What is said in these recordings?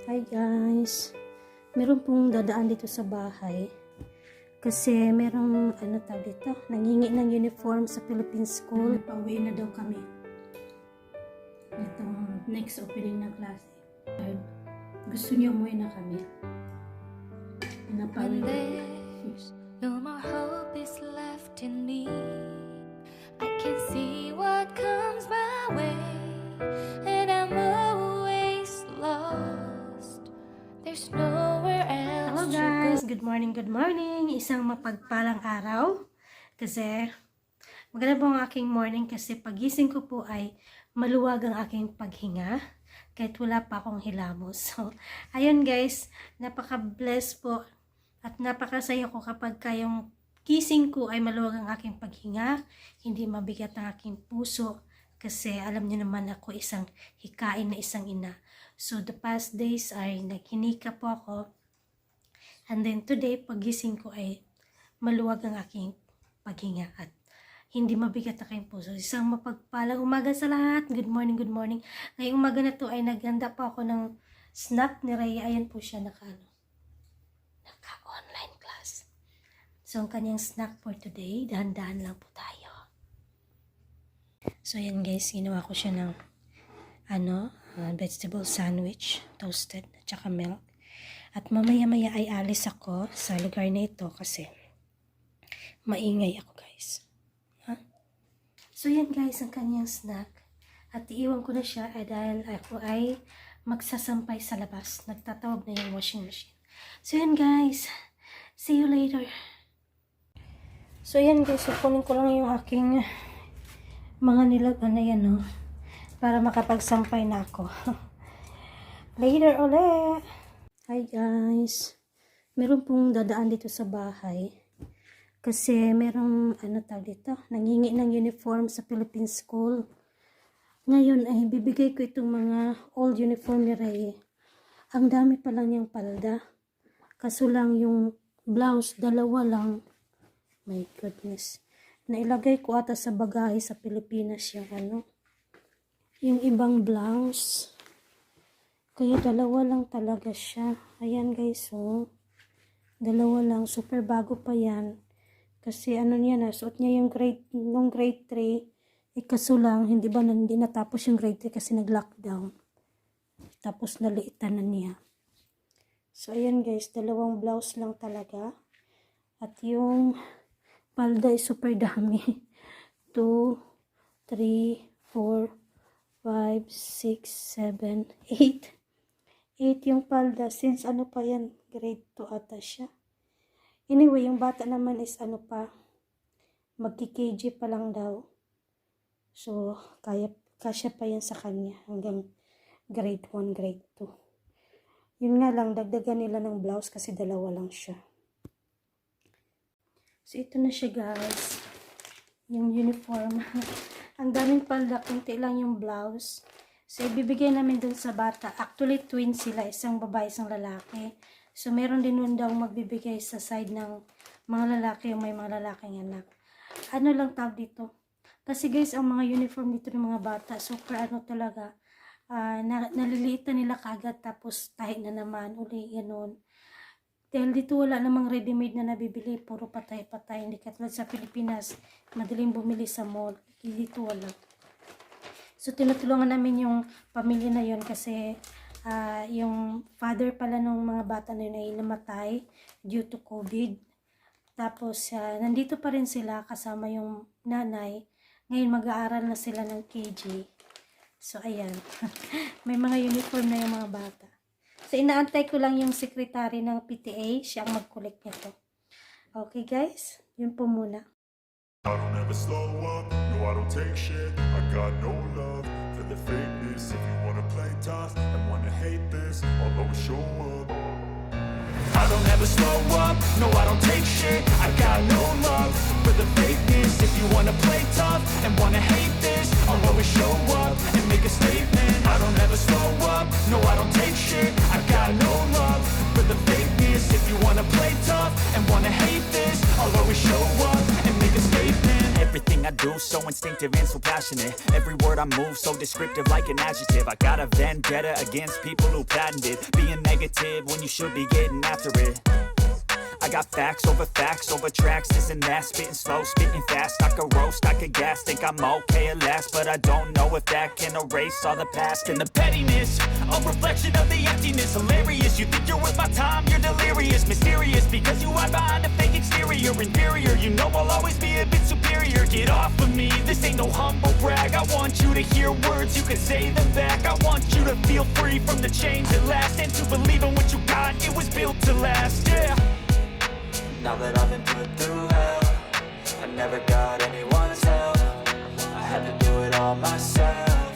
Hi guys, meron pong dadaan dito sa bahay kasi merong dito, nangingi ng uniform sa Philippine School. Pauwi na daw kami. Itong next opening ng klase. Gusto niya umuwi na kami. When there's no more hope is left in me, I can see what comes my way, and I'm always lost. There's nowhere else. Hello guys, good morning, good morning. Isang mapagpalang araw kasi maganda po ang aking morning kasi pagising ko po ay maluwag ang aking paghinga kahit wala pa akong hilamos. So, ayun guys, napaka-bless po at napakasaya ko kapag kayong gising ko ay maluwag ang aking paghinga, hindi mabigat ang aking puso kasi alam niyo naman ako isang hikain na isang ina. So the past days ay naghinika po ako and then today pagising ko ay maluwag ang aking paghinga at hindi mabigat ang aking puso. Isang mapagpalang umaga sa lahat. Good morning, good morning. Ngayong umaga na to ay naghanda po ako ng snack ni Rhea. Ayan po siya naka-online class. So, ang kanyang snack for today, dahan-dahan lang po tayo. So, ayan guys, ginawa ko siya ng vegetable sandwich, toasted, at saka milk. At mamaya-maya ay alis ako sa lugar na ito kasi maingay ako guys. So, yan guys, ang kanyang snack. At iiwan ko na siya dahil ako ay magsasampay sa labas. Nagtatawag na yung washing machine. So, yan guys. See you later. So, yan guys. Kunin ko lang yung aking mga nilaban na yan, no? Para makapagsampay na ako. Later ulit. Hi guys. Meron pong dadaan dito sa bahay. Kasi merong dito, nangingi ng uniform sa Philippine School. Ngayon ay bibigay ko itong mga old uniform ni Rhea. Ang dami pa lang yung palda. Kaso lang yung blouse, dalawa lang. My goodness. Nailagay ko ata sa bagahe sa Pilipinas yung yung ibang blouse. Kaya dalawa lang talaga siya. Ayan guys, oh. Dalawa lang. Super bago pa yan. Kasi niya na, suot niya yung grade 3. Kaso lang, hindi natapos yung grade 3 kasi nag-lockdown. Tapos naliitan na niya. So, ayan guys, dalawang blouse lang talaga. At yung palda ay super dami. 2, 3, 4, 5, 6, 7, 8. 8 yung palda. Since pa yan, grade 2 ata siya. Anyway, yung bata naman is magki-KG pa lang daw. So, kasya pa yan sa kanya hanggang grade 1, grade 2. Yun nga lang, dagdagan nila ng blouse kasi dalawa lang siya. So, ito na siya guys. Yung uniform. Ang daming palda, kunti lang yung blouse. So, ibibigay namin dun sa bata. Actually, twin sila. Isang babae, isang lalaki. So, meron din nun daw magbibigay sa side ng mga lalaki yung may mga lalaking anak. Ano lang tawag dito? Kasi guys, ang mga uniform dito ng mga bata, super talaga, naliliit na nila kagad tapos tahi na naman, uli, ganun. Dahil dito wala namang ready-made na nabibili, puro patay-patay. Hindi katulad sa Pilipinas, madaling bumili sa mall. Dito wala. So, tinutulungan namin yung pamilya na yon kasi yung father pala ng mga bata na yun ay namatay due to COVID. Tapos, nandito pa rin sila kasama yung nanay. Ngayon, mag-aaral na sila ng KG. So, ayan. May mga uniform na yung mga bata. So, inaantay ko lang yung secretary ng PTA. Siya ang mag-collect nito. Okay, guys? Yun po muna. I don't ever slow up, no I don't take shit. I got no love for the fakeness. If you wanna play tough and wanna hate this, I'll always show up. I don't ever slow up, no I don't take shit. I got no love for the fakeness. If you wanna play tough and wanna hate this, I'll always show up and make a statement. I don't ever slow up, no I don't take shit. I got no love for the fakeness. If you wanna play tough and wanna hate this, I'll always show up and make a statement. Everything I do so instinctive. active and so passionate. Every word I move so descriptive like an adjective. I got a vendetta against people who patented being negative when you should be getting after it. I got facts over tracks, this and that. Spitting slow, spitting fast. I could roast, I could gas. Think I'm okay at last, but I don't know if that can erase all the past. And the pettiness, a reflection of the emptiness. Hilarious, you think you're worth my time, you're delirious. Mysterious, because you hide behind a fake exterior. Inferior, you know I'll always be a bit superior. Get off of me, this ain't no humble brag. I want you to hear words, you can say them back. I want you to feel free from the chains at last, and to believe in what you got, it was built to last, yeah. Now that I've been put through hell, I never got anyone's help. I had to do it all myself.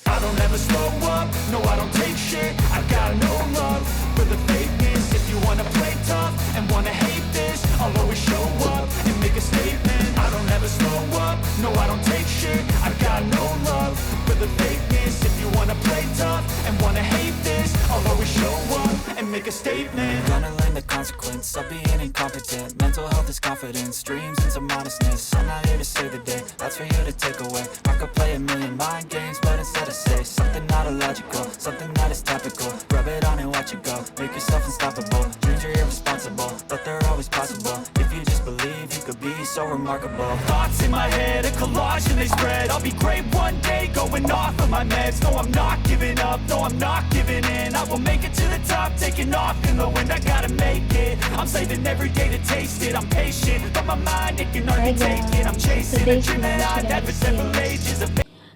I don't ever slow up, no I don't take shit. I got no love for the fakeness. If you wanna play tough and wanna hate this, I'll always show up and make a statement. I don't ever slow up, no I don't take shit. I got no love for the fakeness. If you wanna play tough and wanna hate this, I'll always show up and make a statement. Gonna learn the consequence of being incompetent. Mental health is confidence, dreams and some modestness. I'm not here to save the day, that's for you to take away. I could play a million mind games, but instead I say something not illogical, something that is topical. Rub it on and watch it go, make yourself unstoppable. Dreams are irresponsible, but they're always possible. If you just believe, you could be so remarkable. Thoughts in my head, a collage and they spread. I'll be great one day, going off of my meds. No, I'm not giving up, no, I'm not giving in. I will make it to the top, taking off in the wind. I gotta make it, I'm saving every day to taste it. I'm patient, but my mind, it can hardly take it. I'm chasing a dream that I've had for several ages.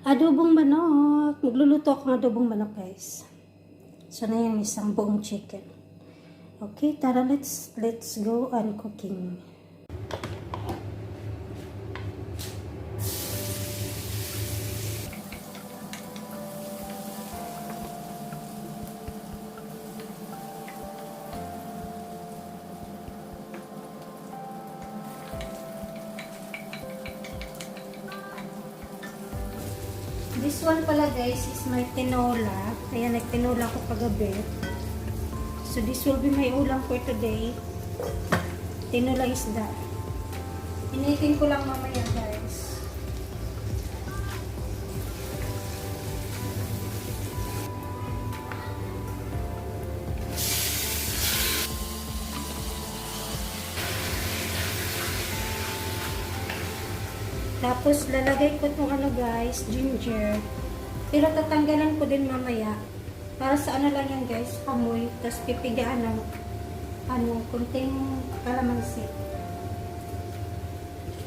Adobong manok. Magluluto ako ng adobong manok, guys. So na yung isang buong chicken. Okay, tara, let's go on cooking. This one pala guys is my tinola. Kaya nagtinola ko kagabi. So this will be my ulam for today. Tinola isda. Initin ko lang mamaya guys. Tapos, lalagay ko itong ano guys, ginger. Pero tatanggalan ko din mamaya. Para sa ano lang yan guys, amoy. Tapos pipigaan ng kunting kalamansi.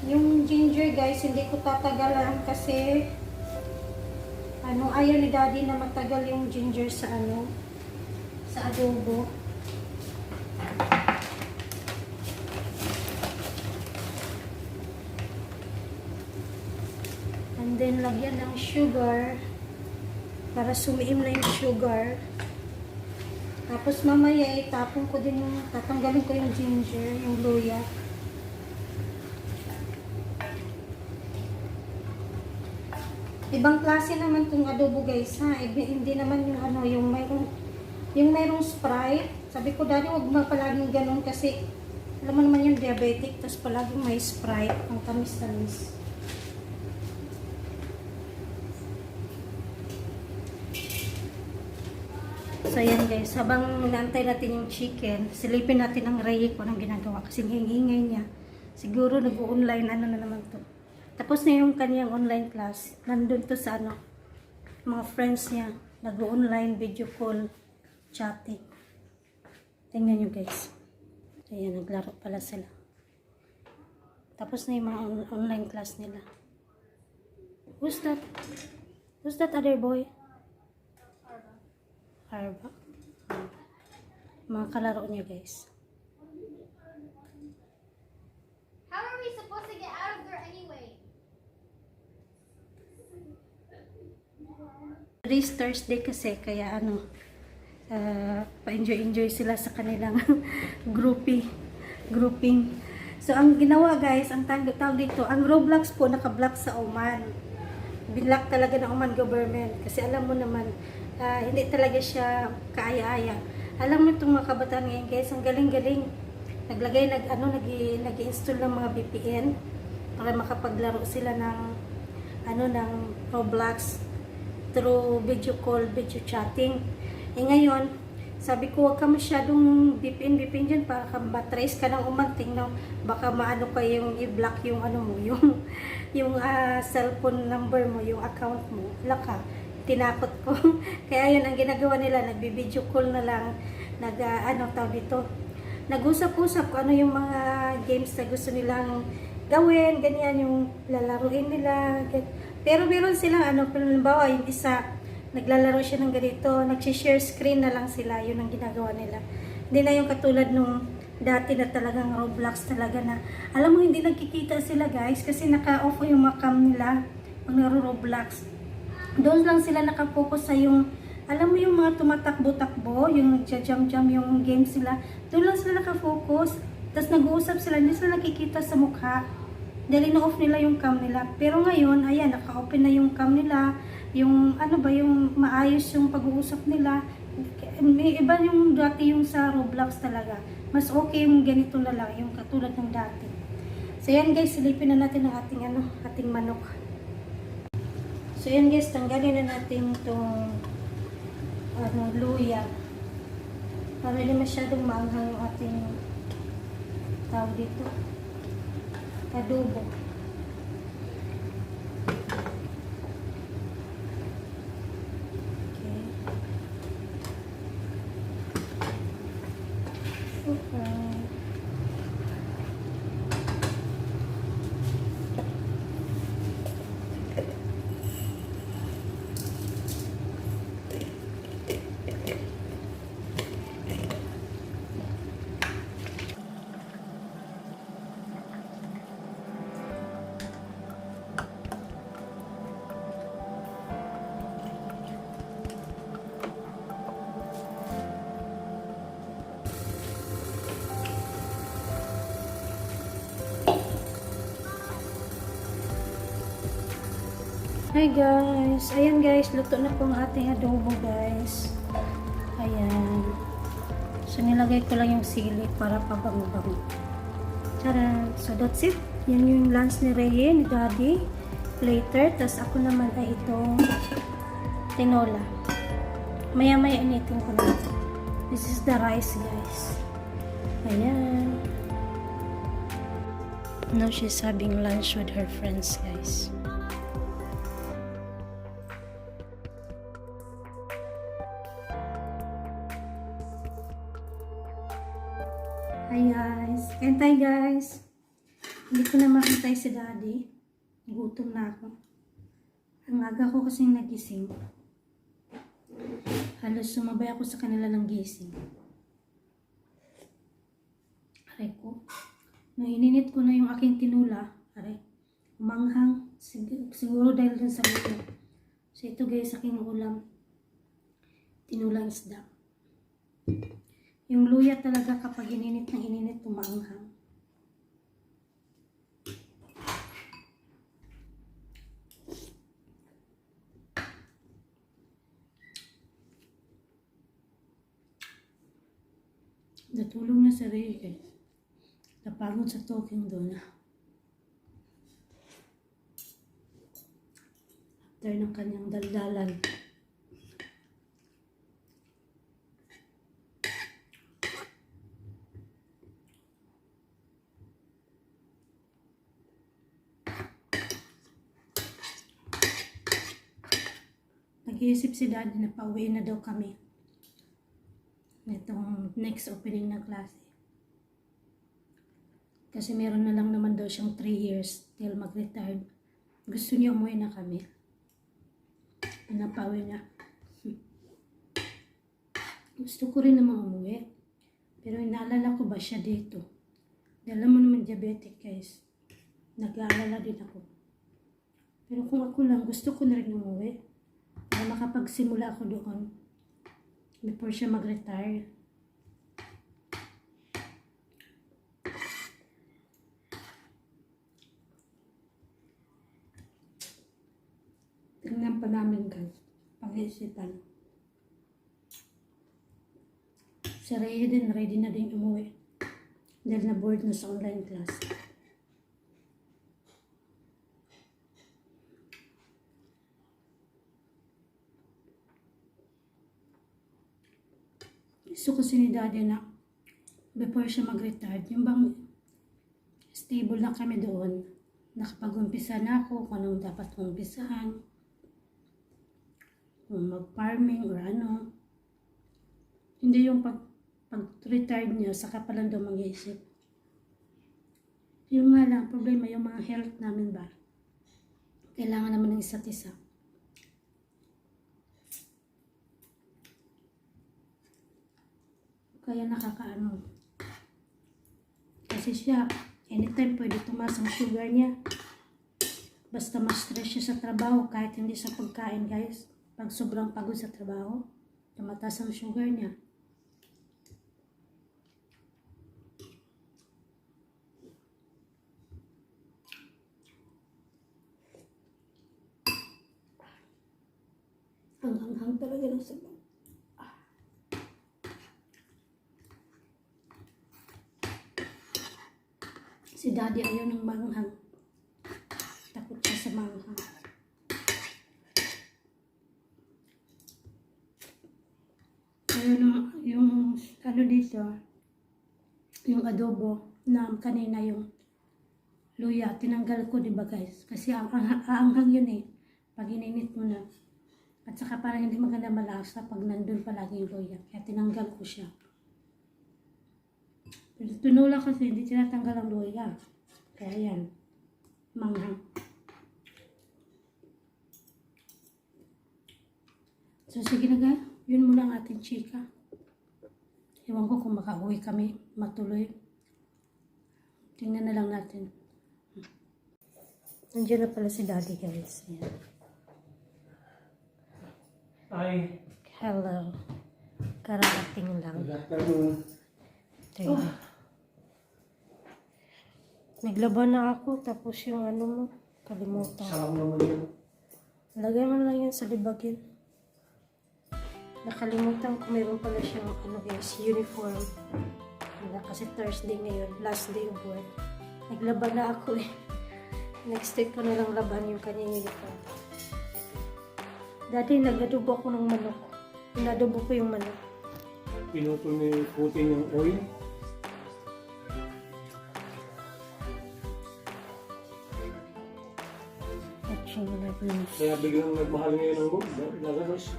Yung ginger guys, hindi ko tatagalan kasi ayaw ni daddy na matagal yung ginger sa sa adobo. And then, lagyan ng sugar para sumiim na yung sugar. Tapos, mamaya, tatanggalin ko yung ginger, yung luya. Ibang klase naman itong adobo guys, ha? Hindi naman yung mayroong Sprite. Sabi ko, daddy, huwag mo palaging ganun kasi alam mo naman yung diabetic, tapos palaging may Sprite, ang tamis-tamis. So, yan guys. Habang naantay natin yung chicken, silipin natin ang Ray kung anong ginagawa. Kasi ingay niya. Siguro nag-online na naman to. Tapos na yung kanyang online class. Nandun to sa mga friends niya. Nag-online video call, chatting. Tingnan nyo guys. Ayan, naglaro pala sila. Tapos na yung mga online class nila. Who's that? Who's that other boy? Arba. Mga kalaro niya guys. How are we supposed to get out of there anyway? Today's Thursday kasi kaya pa-enjoy sila sa kanilang grouping. So ang ginawa guys, ang tawag dito, ang Roblox po naka-block sa Oman. Binlock talaga ng Oman government kasi alam mo naman hindi talaga siya kaaya-aya. Alam mo itong mga kabataan ngayon guys, ang galing-galing. Nag-install ng mga VPN para makapaglaro sila ng ng Roblox through video call, video chatting. Ngayon, sabi ko, huwag ka masyadong VPN dyan para matrace ka ng umanting na baka maano ka yung i-block yung mo, yung cellphone number mo, yung account mo. Wala ka. Tinakot ko. Kaya yun, ang ginagawa nila, nagbi-video call na lang, tawag dito, nag-usap-usap kung ano yung mga games na gusto nilang gawin, ganyan yung lalaruin nila. Pero meron silang halimbawa, yung isa, naglalaro siya ng ganito, nag-share screen na lang sila, yun ang ginagawa nila. Hindi na yung katulad nung dati na talagang Roblox talaga na, alam mo, hindi nagkikita sila guys, kasi naka-off yung mga cam nila pag naro-Roblox. Doon lang sila nakafocus sa yung, alam mo yung mga tumatakbo-takbo, yung nagja-jump-jump yung games sila, doon lang sila nakafocus. Tapos nag-uusap sila, hindi sila nakikita sa mukha. Dahil ino-off nila yung cam nila. Pero ngayon, ayan, naka-open na yung cam nila, yung yung maayos yung pag-uusap nila. May iba yung dati yung sa Roblox talaga. Mas okay yung ganito na lang, yung katulad ng dati. So yan guys, silipin na natin ang ating manok. So yan guys, tanggalin na natin itong luya. Para hindi masyadong maanghang yung ating tawag dito, adobo. Okay. Hi guys! Ayan guys, luto na po ang ating adobo guys. Ayan. So nilagay ko lang yung sili para pabango-bango. Tara! So that's it. Yan yung lunch ni Reye, ni Daddy. Later. Tapos ako naman ay itong tinola. Maya-maya initin ko na. This is the rice guys. Ayan. Now she's having lunch with her friends guys. Hi guys! Kain tayo guys! Hindi ko na makita si Daddy. Gutom na ako. Ang aga ko kasing nagising. Halos sumabay ako sa kanila ng gising. Aray ko. Nung ininit ko na yung aking tinula, aray, umanghang. Siguro dahil dun sa luto. So ito guys, aking ulam. Tinulang isda. Yung luya talaga kapag ininit ng ininit, umaanghang. Natulog na si Rhea guys. Napagod sa talking doon. After ng kanyang daldalan. Nag-iisip si Daddy na pauwi na daw kami. Itong next opening na klase. Kasi meron na lang naman daw siyang 3 years till mag-retire. Gusto niya umuwi na kami. Pinapauwi na. Gusto ko rin naman umuwi. Pero inaalala ko ba siya dito? Dahil alam mo naman diabetic guys. Nag-aalala din ako. Pero kung ako lang, gusto ko na rin umuwi. Para makapagsimula ako doon. Before siya mag-retire. Tingnan pa namin guys. Pag-iisipan. Si Rhea din, ready na din umuwi. Dahil na board na sa online class. Gusto kasi ni Daddy na before siya mag-retire, yung bang stable na kami doon. Nakapag-umpisa na ako kung anong dapat kong umpisahan. Kung mag-farming or ano. Hindi yung pag-retire niya, saka pa lang daw mag-iisip. Yung nga lang, problema yung mga health namin ba. Kailangan naman ng isa't isa. Kaya nakakaano. Kasi siya, anytime pwede tumaas ang sugar niya. Basta ma-stress siya sa trabaho, kahit hindi sa pagkain guys. Pag sobrang pagod sa trabaho, tumataas ang sugar niya. Ang hanghang talaga ng sabaw. Si Daddy ayaw ng manghang. Takot siya sa manghang. Ayun yung ano dito, yung adobo na kanina yung luya, tinanggal ko diba guys? Kasi aanghang yun eh. Pag ininit mo na. At saka parang hindi maganda malasa pag nandun palagi yung luya. Kaya tinanggal ko siya. Pero tunula kasi hindi tinatanggal ang luya. Kaya yan. Manghang. So sige na guys. Yun muna ang ating chika. Ewan ko kung makauwi kami matuloy. Tingnan na lang natin. Nandiyan na pala si Daddy guys. Ayan. Hi. Hello. Karating lang. Good afternoon. Ito yun. Naglaban na ako tapos yung ano mo, kalimutan. Sarap naman yun. Lagay mo lang yan sa libagin. Nakalimutan ko mayroon pala siyang ano guys, uniform. Kasi Thursday ngayon, last day of work. Naglaban na ako eh. Next week ko na lang laban yung kanyang uniform. Dati nag-adobo ako ng manok. Inadobo ko yung manok. Pinutol ni Putin yung oil. At yung nag-news. Kaya biglang nagmahal ngayon ng gold. Naganos.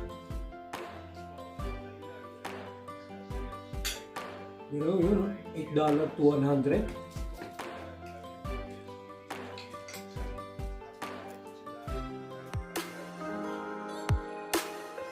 You know, $8 to 100.